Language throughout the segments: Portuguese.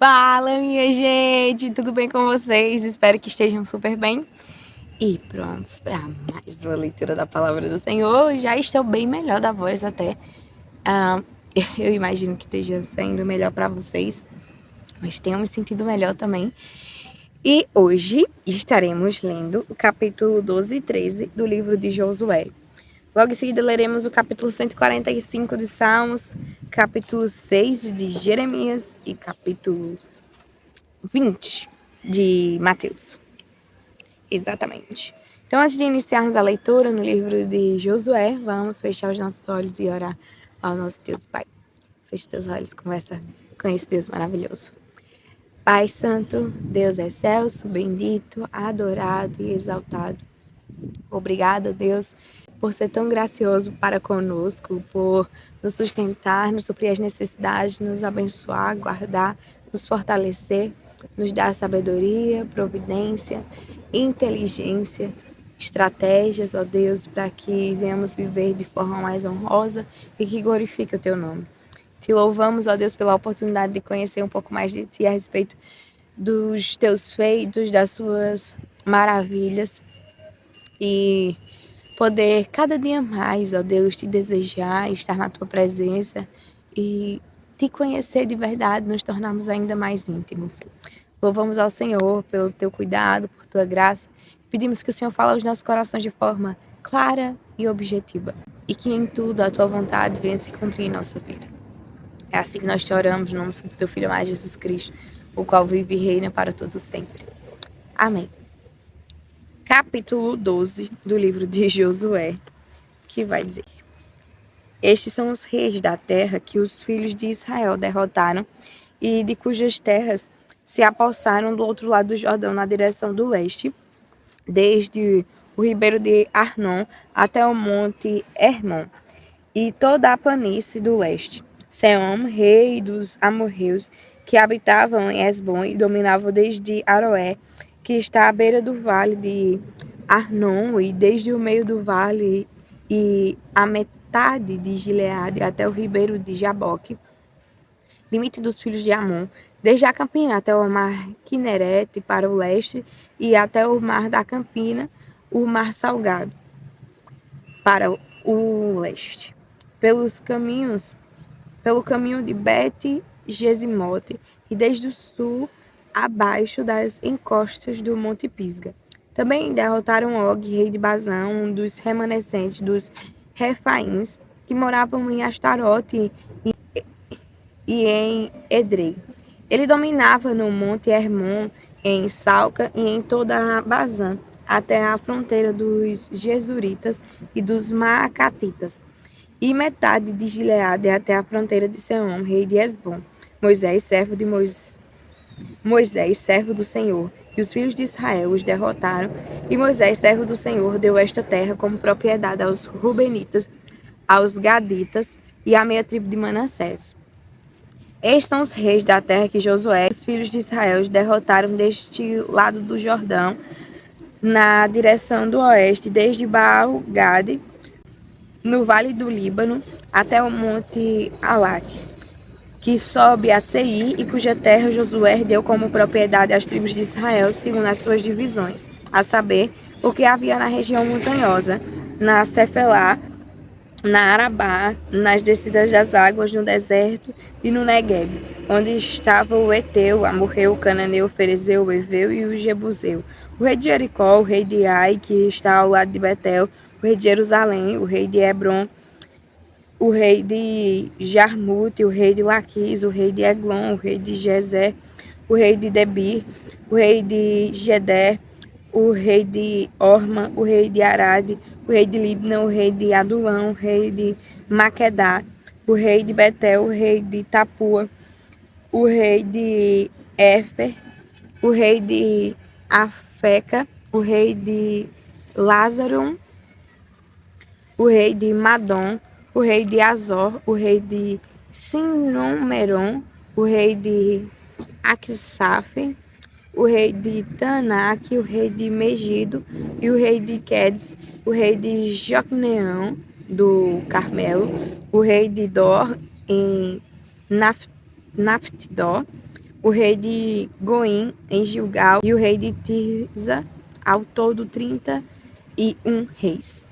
Fala, minha gente! Tudo bem com vocês? Espero que estejam super bem e prontos para mais uma leitura da Palavra do Senhor. Já estou bem melhor da voz até. Eu imagino que esteja sendo melhor para vocês, mas tenho me sentido melhor também. E hoje estaremos lendo o capítulo 12 e 13 do livro de Josué. Logo em seguida leremos o capítulo 145 de Salmos, capítulo 6 de Jeremias e capítulo 20 de Mateus. Exatamente. Então, antes de iniciarmos a leitura no livro de Josué, vamos fechar os nossos olhos e orar ao nosso Deus Pai. Feche teus olhos, conversa com esse Deus maravilhoso. Pai Santo, Deus excelso, bendito, adorado e exaltado. Obrigada, Deus, por ser tão gracioso para conosco, por nos sustentar, nos suprir as necessidades, nos abençoar, guardar, nos fortalecer, nos dar sabedoria, providência, inteligência, estratégias, ó Deus, para que venhamos viver de forma mais honrosa e que glorifique o Teu nome. Te louvamos, ó Deus, pela oportunidade de conhecer um pouco mais de Ti a respeito dos Teus feitos, das Suas maravilhas e poder cada dia mais, ó Deus, te desejar, estar na Tua presença e te conhecer de verdade, nos tornarmos ainda mais íntimos. Louvamos ao Senhor pelo Teu cuidado, por Tua graça. Pedimos que o Senhor fale aos nossos corações de forma clara e objetiva e que em tudo a Tua vontade venha se cumprir em nossa vida. É assim que nós te oramos, no nome do Teu Filho amado Jesus Cristo, o qual vive e reina para todo sempre. Amém. Capítulo 12 do livro de Josué, que vai dizer: Estes são os reis da terra que os filhos de Israel derrotaram e de cujas terras se apossaram do outro lado do Jordão, na direção do leste, desde o ribeiro de Arnon até o monte Hermon e toda a planície do leste. Sehom, rei dos amorreus, que habitavam em Hesbom e dominavam desde Aroé, que está à beira do vale de Arnon, e desde o meio do vale e a metade de Gileade até o ribeiro de Jaboque, limite dos filhos de Amon, desde a Campina até o mar Quinerete para o leste e até o mar da Campina, o mar Salgado para o leste. Pelo caminho de Bet-Gesimote e desde o sul abaixo das encostas do Monte Pisga. Também derrotaram Og, rei de Bazã, um dos remanescentes dos Refaíns, que moravam em Astarote e em Edrei. Ele dominava no Monte Hermon, em Salca e em toda a Bazã, até a fronteira dos Gesuritas e dos Maacatitas, e metade de Gileade até a fronteira de Sehom, rei de Hesbom. Moisés, servo do Senhor, e os filhos de Israel os derrotaram, e Moisés, servo do Senhor, deu esta terra como propriedade aos Rubenitas, aos Gaditas e à meia tribo de Manassés. Estes são os reis da terra que Josué e os filhos de Israel derrotaram deste lado do Jordão, na direção do oeste, desde Baal-Gade, no vale do Líbano, até o monte Alaque, que sobe a Seir e cuja terra Josué deu como propriedade às tribos de Israel, segundo as suas divisões, a saber, o que havia na região montanhosa, na Cefelá, na Arabá, nas descidas das águas, no deserto e no Negueb, onde estava o Eteu, o Amorreu, o Cananeu, o Ferezeu, o Eveu e o Jebuseu, o rei de Jericó, o rei de Ai, que está ao lado de Betel, o rei de Jerusalém, o rei de Hebron, o rei de Jarmute, o rei de Laquis, o rei de Eglon, o rei de Gezer, o rei de Debir, o rei de Geder, o rei de Orma, o rei de Arade, o rei de Libna, o rei de Adulão, o rei de Maquedá, o rei de Betel, o rei de Tapua, o rei de Éfer, o rei de Afeca, o rei de Lázaron, o rei de Madom, o rei de Azor, o rei de Sinron-Meron, o rei de Aksaf, o rei de Tanak, o rei de Megido e o rei de Quedes, o rei de Jocneão do Carmelo, o rei de Dor em Naftidó, o rei de Goim em Gilgal e o rei de Tirza, ao todo 31 reis.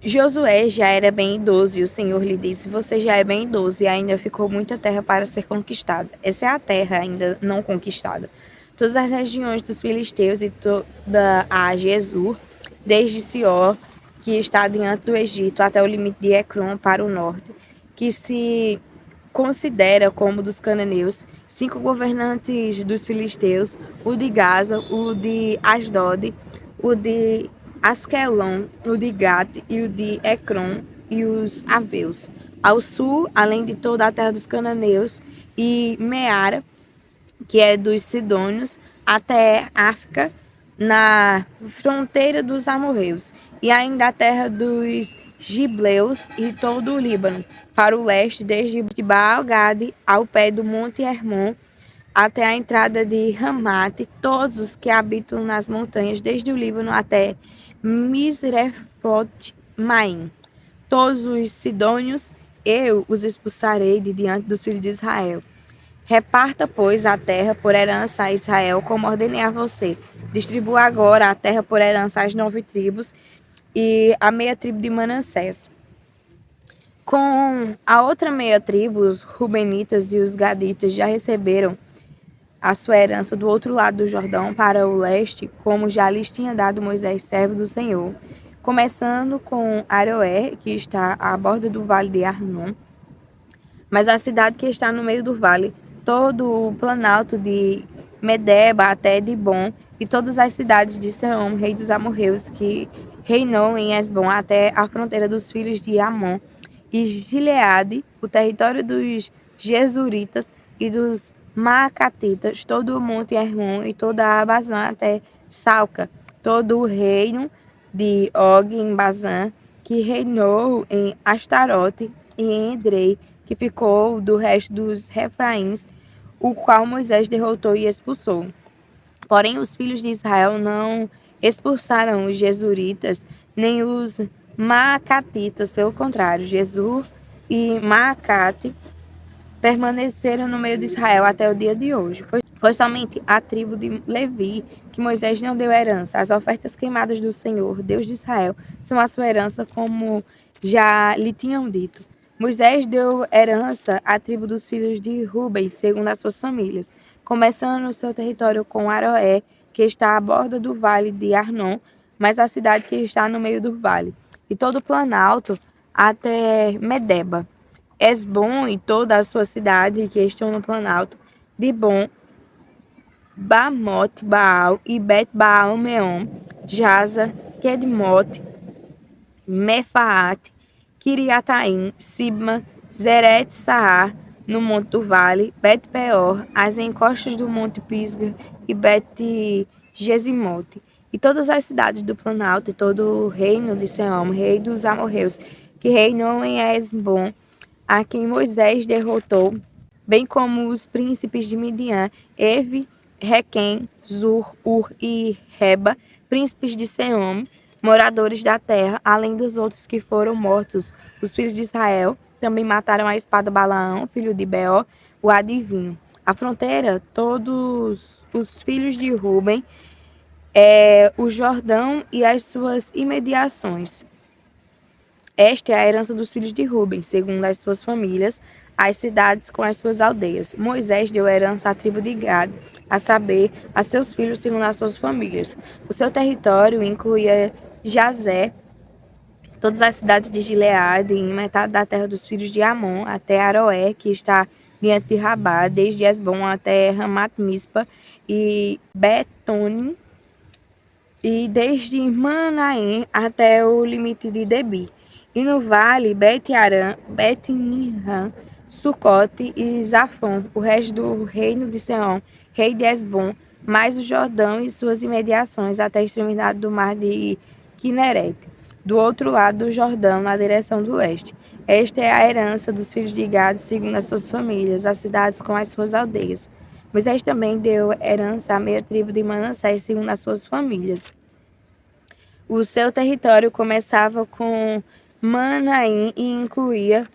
Josué já era bem idoso e o Senhor lhe disse: Você já é bem idoso e ainda ficou muita terra para ser conquistada. Essa é a terra ainda não conquistada. Todas as regiões dos filisteus e toda a Gesur, desde Sior, que está diante do Egito, até o limite de Ecrom para o norte, que se considera como dos cananeus, 5 governantes dos filisteus, o de Gaza, o de Asdod, o de Asquelon, o de Gate e o de Ecrom e os aveus. Ao sul, além de toda a terra dos cananeus, e Meara, que é dos sidônios, até África, na fronteira dos amorreus, e ainda a terra dos gibleus e todo o Líbano, para o leste, desde Baal-Gade ao pé do Monte Hermon, até a entrada de Ramate, todos os que habitam nas montanhas, desde o Líbano até Misrefote-Maim. Todos os sidônios eu os expulsarei de diante dos filhos de Israel. Reparta, pois, a terra por herança a Israel, como ordenei a você. Distribua agora a terra por herança às 9 tribos e a meia tribo de Manassés. Com a outra meia tribo, os Rubenitas e os Gaditas já receberam a sua herança do outro lado do Jordão, para o leste, como já lhes tinha dado Moisés, servo do Senhor, começando com Aroé, que está à borda do vale de Arnon, mas a cidade que está no meio do vale, todo o planalto de Medeba até Dibon, e todas as cidades de Seom, rei dos amorreus, que reinou em Esbom até a fronteira dos filhos de Amon, e Gileade, o território dos Jesuritas e dos Maacatitas, todo o monte Hermon e toda a Bazã até Salca, todo o reino de Og em Bazã, que reinou em Astarote e em Edrei, que ficou do resto dos Refraíns, o qual Moisés derrotou e expulsou. Porém, os filhos de Israel não expulsaram os Jesuritas, nem os Maacatitas, pelo contrário, Jesur e Maacate permaneceram no meio de Israel até o dia de hoje. Foi somente a tribo de Levi que Moisés não deu herança. As ofertas queimadas do Senhor, Deus de Israel, são a sua herança, como já lhe tinham dito. Moisés deu herança à tribo dos filhos de Ruben, segundo as suas famílias, começando o seu território com Aroé, que está à borda do vale de Arnon, mas a cidade que está no meio do vale, e todo o planalto até Medeba. Esbom e toda a sua cidade que estão no planalto, Dibon, Bamote, Baal e Bet-Baal-Meon, Jaza, Kedmote, Mefaate, Kiriataim, Sibma, Zeret-Sahar, no monte do vale, Bet-Peor, as encostas do monte Pisga e Bet-Gesimote, e todas as cidades do planalto e todo o reino de Seom, rei dos amorreus, que reinou em Esbom, a quem Moisés derrotou, bem como os príncipes de Midian, Evi, Requem, Zur, Ur e Reba, príncipes de Seom, moradores da terra, além dos outros que foram mortos. Os filhos de Israel também mataram a espada Balaão, filho de Beor, o adivinho. A fronteira, todos os filhos de Ruben, o Jordão e as suas imediações. Esta é a herança dos filhos de Ruben, segundo as suas famílias, as cidades com as suas aldeias. Moisés deu herança à tribo de Gad, a saber, a seus filhos segundo as suas famílias. O seu território incluía Jazé, todas as cidades de Gileade e metade da terra dos filhos de Amon, até Aroé, que está diante de Rabá, desde Esbom até Ramat-Mispa e Betonim, e desde Manaim até o limite de Debi. E no vale, Bet-Aram, Bet-Niram, Sucote e Zafon, o resto do reino de Seom, rei de Esbom, mais o Jordão e suas imediações, até a extremidade do mar de Quinerete, do outro lado do Jordão, na direção do leste. Esta é a herança dos filhos de Gad, segundo as suas famílias, as cidades com as suas aldeias. Moisés também deu herança à meia tribo de Manassés, segundo as suas famílias. O seu território começava com Manaim e incluía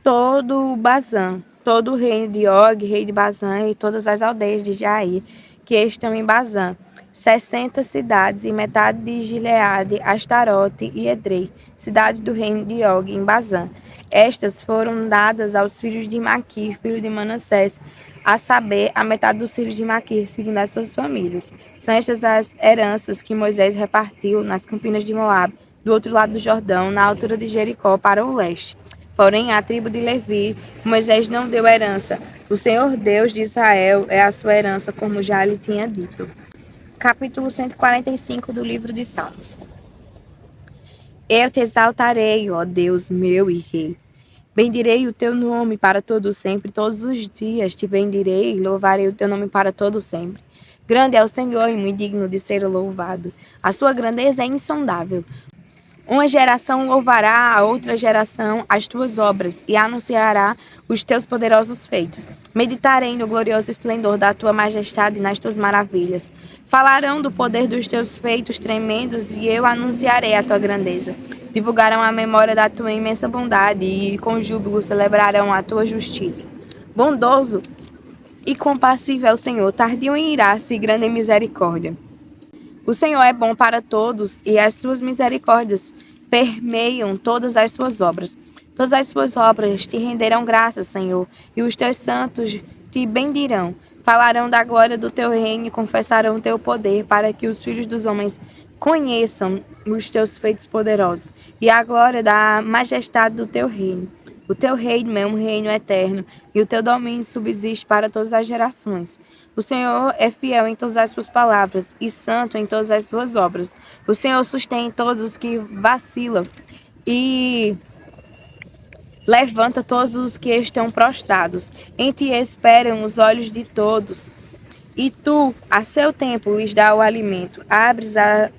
todo o Bazã, todo o reino de Og, rei de Bazã, e todas as aldeias de Jair, que estão em Bazã, 60 cidades, e metade de Gileade, Astarote e Edrei, cidade do reino de Og, em Bazã. Estas foram dadas aos filhos de Maquir, filho de Manassés, a saber, a metade dos filhos de Maquir, segundo as suas famílias. São estas as heranças que Moisés repartiu nas campinas de Moabe, do outro lado do Jordão, na altura de Jericó, para o leste. Porém, à tribo de Levi, Moisés não deu herança. O Senhor Deus de Israel é a sua herança, como já lhe tinha dito. Capítulo 145 do livro de Salmos. Eu te exaltarei, ó Deus meu e Rei. Bendirei o teu nome para todo sempre, todos os dias te bendirei e louvarei o teu nome para todo sempre. Grande é o Senhor e muito digno de ser louvado. A sua grandeza é insondável. Uma geração louvará a outra geração as tuas obras e anunciará os teus poderosos feitos. Meditarei no glorioso esplendor da tua majestade e nas tuas maravilhas. Falarão do poder dos teus feitos tremendos e eu anunciarei a tua grandeza. Divulgarão a memória da tua imensa bondade e com júbilo celebrarão a tua justiça. Bondoso e compassível é o Senhor, tardio em irar-se e grande em misericórdia. O Senhor é bom para todos e as suas misericórdias permeiam todas as suas obras. Todas as suas obras te renderão graças, Senhor, e os teus santos te bendirão. Falarão da glória do teu reino e confessarão o teu poder, para que os filhos dos homens conheçam os teus feitos poderosos e a glória da majestade do teu reino. O teu reino é um reino eterno, e o teu domínio subsiste para todas as gerações. O Senhor é fiel em todas as suas palavras e santo em todas as suas obras. O Senhor sustém todos os que vacilam e levanta todos os que estão prostrados. Em ti esperam os olhos de todos. E tu, a seu tempo, lhes dá o alimento. Abres a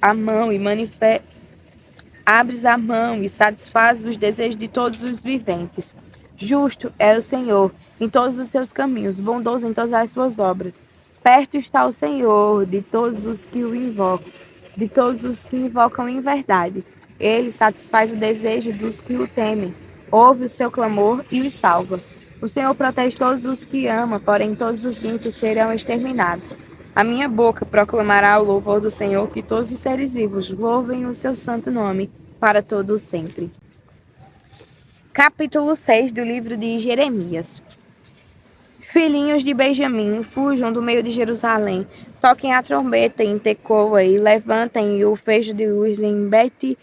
mão e satisfazes os desejos de todos os viventes. Justo é o Senhor em todos os seus caminhos, bondoso em todas as suas obras. Perto está o Senhor de todos os que o invocam, de todos os que invocam em verdade. Ele satisfaz o desejo dos que o temem, ouve o seu clamor e os salva. O Senhor protege todos os que ama, porém todos os ímpios serão exterminados. A minha boca proclamará o louvor do Senhor, que todos os seres vivos louvem o seu santo nome para todo o sempre. Capítulo 6 do livro de Jeremias. Filhinhos de Benjamim, fujam do meio de Jerusalém, toquem a trombeta em Tecoa e levantem o fecho de luz em Bet-Aquerem,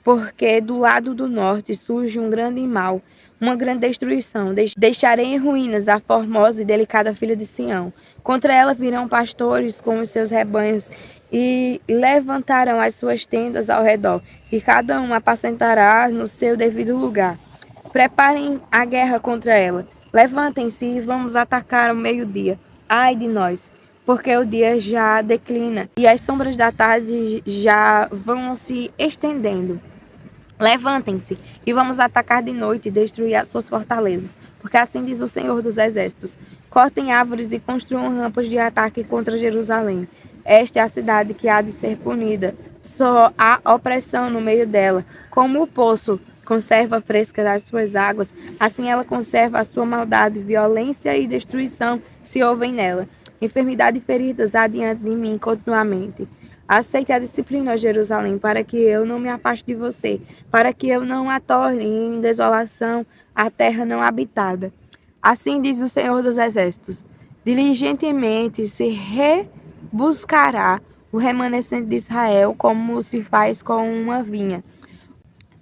porque do lado do norte surge um grande mal, uma grande destruição. Deixarei em ruínas a formosa e delicada filha de Sião. Contra ela virão pastores com os seus rebanhos e levantarão as suas tendas ao redor, e cada um apacentará no seu devido lugar. Preparem a guerra contra ela. Levantem-se e vamos atacar ao meio-dia. Ai de nós, porque o dia já declina e as sombras da tarde já vão se estendendo. Levantem-se e vamos atacar de noite e destruir as suas fortalezas, porque assim diz o Senhor dos Exércitos. Cortem árvores e construam rampas de ataque contra Jerusalém. Esta é a cidade que há de ser punida. Só há opressão no meio dela. Como o poço conserva frescas as suas águas, assim ela conserva a sua maldade, violência e destruição se ouvem nela. Enfermidade e feridas há diante de mim continuamente. Aceite a disciplina, ó Jerusalém, para que eu não me afaste de você, para que eu não a torne em desolação a terra não habitada. Assim diz o Senhor dos Exércitos: diligentemente se rebuscará o remanescente de Israel, como se faz com uma vinha.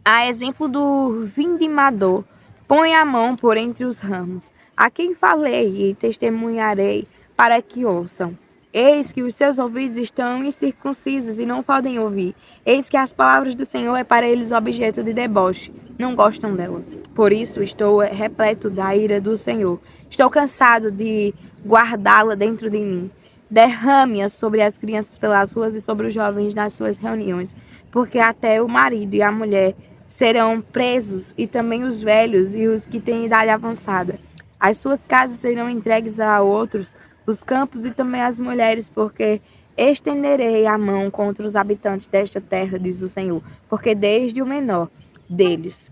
A exemplo do vindimador, põe a mão por entre os ramos. A quem falei e testemunharei para que ouçam. Eis que os seus ouvidos estão incircuncisos e não podem ouvir. Eis que as palavras do Senhor é para eles objeto de deboche. Não gostam dela. Por isso estou repleto da ira do Senhor. Estou cansado de guardá-la dentro de mim. Derrame-a sobre as crianças pelas ruas e sobre os jovens nas suas reuniões, porque até o marido e a mulher serão presos, e também os velhos e os que têm idade avançada. As suas casas serão entregues a outros, os campos e também as mulheres, porque estenderei a mão contra os habitantes desta terra, diz o Senhor, porque desde o menor deles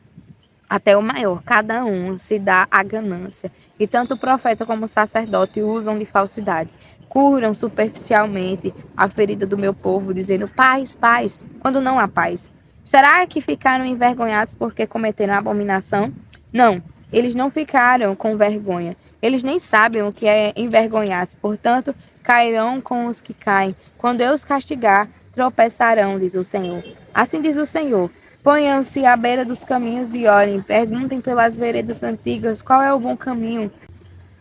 até o maior, cada um se dá a ganância. E tanto o profeta como o sacerdote usam de falsidade. Curam superficialmente a ferida do meu povo, dizendo paz, paz, quando não há paz. Será que ficaram envergonhados porque cometeram abominação? Não, eles não ficaram com vergonha. Eles nem sabem o que é envergonhar-se. Portanto, cairão com os que caem. Quando eu os castigar, tropeçarão, diz o Senhor. Assim diz o Senhor. Ponham-se à beira dos caminhos e olhem, perguntem pelas veredas antigas qual é o bom caminho.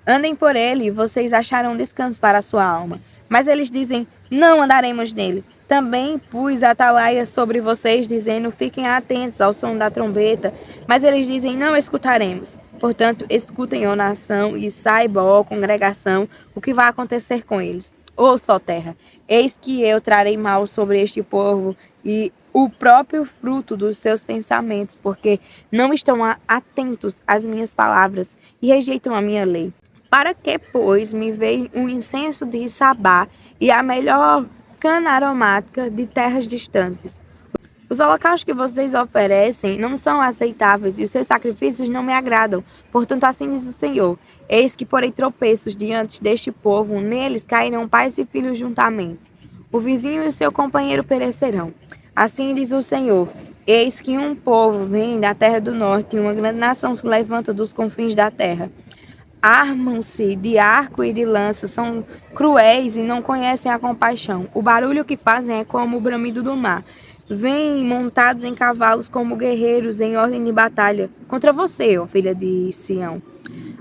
Andem por ele, e vocês acharão descanso para a sua alma. Mas eles dizem, não andaremos nele. Também pus atalaia sobre vocês, dizendo, fiquem atentos ao som da trombeta. Mas eles dizem, não escutaremos. Portanto, escutem, ó nação, e saibam, ó congregação, o que vai acontecer com eles. Ouça, ó terra, eis que eu trarei mal sobre este povo e o próprio fruto dos seus pensamentos, porque não estão atentos às minhas palavras e rejeitam a minha lei. Para que, pois, me veio um incenso de Sabá e a melhor cana aromática de terras distantes? Os holocaustos que vocês oferecem não são aceitáveis e os seus sacrifícios não me agradam. Portanto, assim diz o Senhor: eis que porei tropeços diante deste povo, neles cairão pais e filhos juntamente. O vizinho e o seu companheiro perecerão. Assim diz o Senhor: eis que um povo vem da terra do norte e uma grande nação se levanta dos confins da terra. Armam-se de arco e de lança, são cruéis e não conhecem a compaixão. O barulho que fazem é como o bramido do mar. Vêm montados em cavalos como guerreiros em ordem de batalha contra você, ó filha de Sião.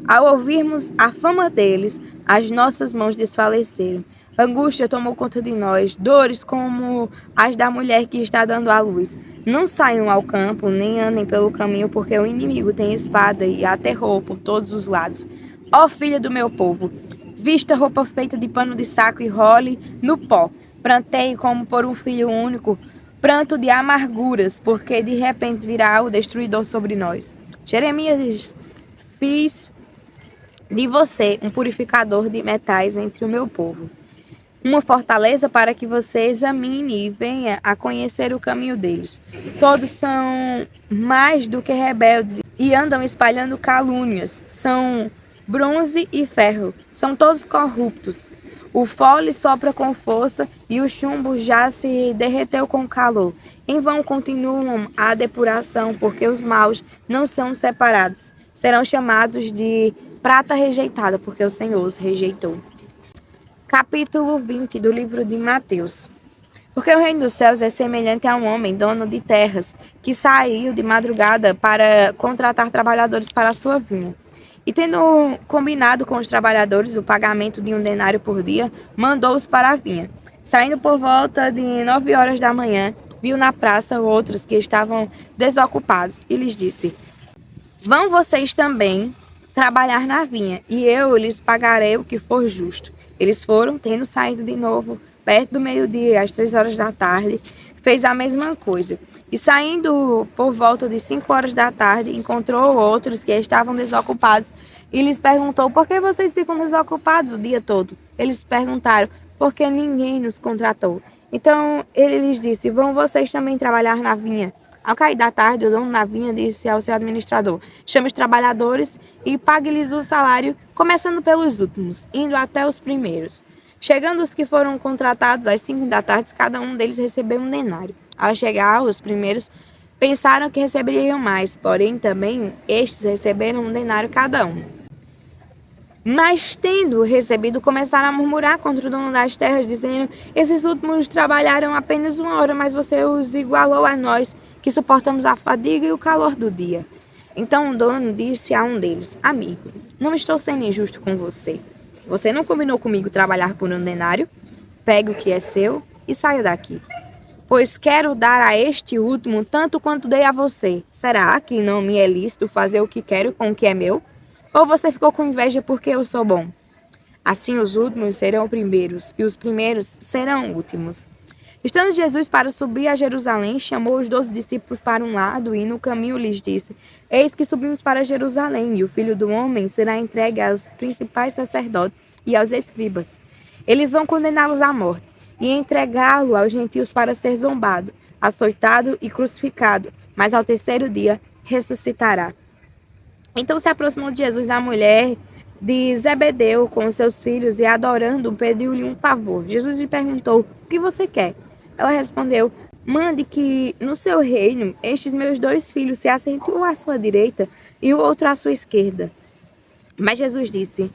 Ao ouvirmos a fama deles, as nossas mãos desfaleceram. Angústia tomou conta de nós, dores como as da mulher que está dando à luz. Não saiam ao campo, nem andem pelo caminho, porque o inimigo tem espada e aterrou por todos os lados. Ó filha do meu povo, vista roupa feita de pano de saco e role no pó. Pranteie como por um filho único, pranto de amarguras, porque de repente virá o destruidor sobre nós. Jeremias diz, fiz de você um purificador de metais entre o meu povo, uma fortaleza para que você examine e venha a conhecer o caminho deles. Todos são mais do que rebeldes e andam espalhando calúnias. São bronze e ferro, são todos corruptos. O fole sopra com força e o chumbo já se derreteu com calor. Em vão continuam a depuração, porque os maus não são separados. Serão chamados de prata rejeitada, porque o Senhor os rejeitou. Capítulo 20 do livro de Mateus. Porque o reino dos céus é semelhante a um homem, dono de terras, que saiu de madrugada para contratar trabalhadores para a sua vinha. E tendo combinado com os trabalhadores o pagamento de 1 denário por dia, mandou-os para a vinha. Saindo por volta de 9 horas da manhã, viu na praça outros que estavam desocupados e lhes disse, vão vocês também trabalhar na vinha, e eu lhes pagarei o que for justo. Eles foram, tendo saído de novo, perto do meio-dia, às 3 horas da tarde, fez a mesma coisa. E saindo por volta de 5 horas da tarde, encontrou outros que estavam desocupados e lhes perguntou, por que vocês ficam desocupados o dia todo? Eles perguntaram, porque ninguém nos contratou. Então ele lhes disse, vão vocês também trabalhar na vinha. Ao cair da tarde, o dono da vinha disse ao seu administrador, chame os trabalhadores e pague-lhes o salário, começando pelos últimos, indo até os primeiros. Chegando os que foram contratados às 5 da tarde, cada um deles recebeu 1 denário. Ao chegar, os primeiros pensaram que receberiam mais, porém também estes receberam 1 denário cada um. Mas, tendo recebido, começaram a murmurar contra o dono das terras, dizendo, esses últimos trabalharam apenas 1 hora, mas você os igualou a nós, que suportamos a fadiga e o calor do dia. Então o dono disse a um deles, amigo, não estou sendo injusto com você. Você não combinou comigo trabalhar por 1 denário? Pegue o que é seu e saia daqui. Pois quero dar a este último tanto quanto dei a você. Será que não me é lícito fazer o que quero com o que é meu? Ou você ficou com inveja porque eu sou bom? Assim os últimos serão primeiros, e os primeiros serão últimos. Estando Jesus para subir a Jerusalém, chamou os 12 discípulos para um lado e no caminho lhes disse, eis que subimos para Jerusalém, e o Filho do Homem será entregue aos principais sacerdotes e aos escribas. Eles vão condená-los à morte e entregá-lo aos gentios para ser zombado, açoitado e crucificado, mas ao terceiro dia ressuscitará. Então se aproximou de Jesus a mulher de Zebedeu com os seus filhos e, adorando, pediu-lhe um favor. Jesus lhe perguntou: o que você quer? Ela respondeu: mande que no seu reino estes meus 2 filhos se assentem um à sua direita e o outro à sua esquerda. Mas Jesus disse: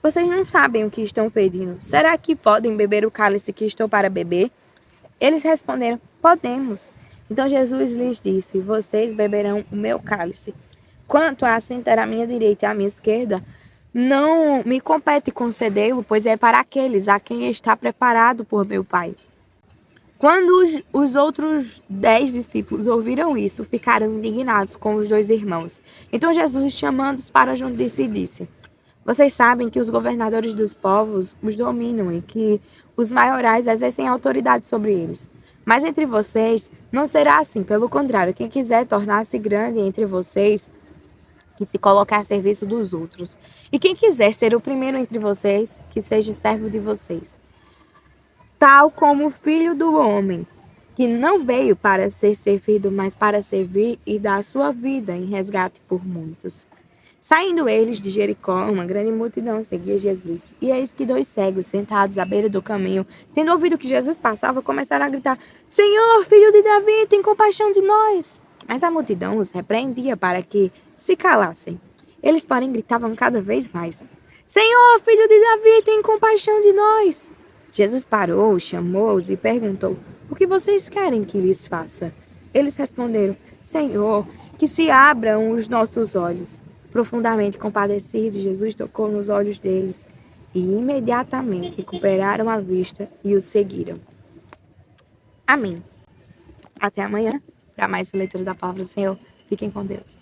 vocês não sabem o que estão pedindo. Será que podem beber o cálice que estou para beber? Eles responderam: podemos. Então Jesus lhes disse: vocês beberão o meu cálice. Quanto a assentar à minha direita e à minha esquerda, não me compete concedê-lo, pois é para aqueles a quem está preparado por meu Pai. Quando os outros 10 discípulos ouviram isso, ficaram indignados com os 2 irmãos. Então Jesus, chamando-os para junto de si, disse: vocês sabem que os governadores dos povos os dominam e que os maiorais exercem autoridade sobre eles. Mas entre vocês não será assim. Pelo contrário, quem quiser tornar-se grande entre vocês, que se coloque a serviço dos outros. E quem quiser ser o primeiro entre vocês, que seja servo de vocês. Tal como o Filho do Homem, que não veio para ser servido, mas para servir e dar sua vida em resgate por muitos. Saindo eles de Jericó, uma grande multidão seguia Jesus. E eis que 2 cegos, sentados à beira do caminho, tendo ouvido que Jesus passava, começaram a gritar: Senhor, filho de Davi, tem compaixão de nós. Mas a multidão os repreendia para que se calassem. Eles, porém, gritavam cada vez mais: Senhor, filho de Davi, tem compaixão de nós. Jesus parou, chamou-os e perguntou: o que vocês querem que lhes faça? Eles responderam: Senhor, que se abram os nossos olhos. Profundamente compadecido, Jesus tocou nos olhos deles e imediatamente recuperaram a vista e o seguiram. Amém. Até amanhã para mais uma leitura da Palavra do Senhor. Fiquem com Deus.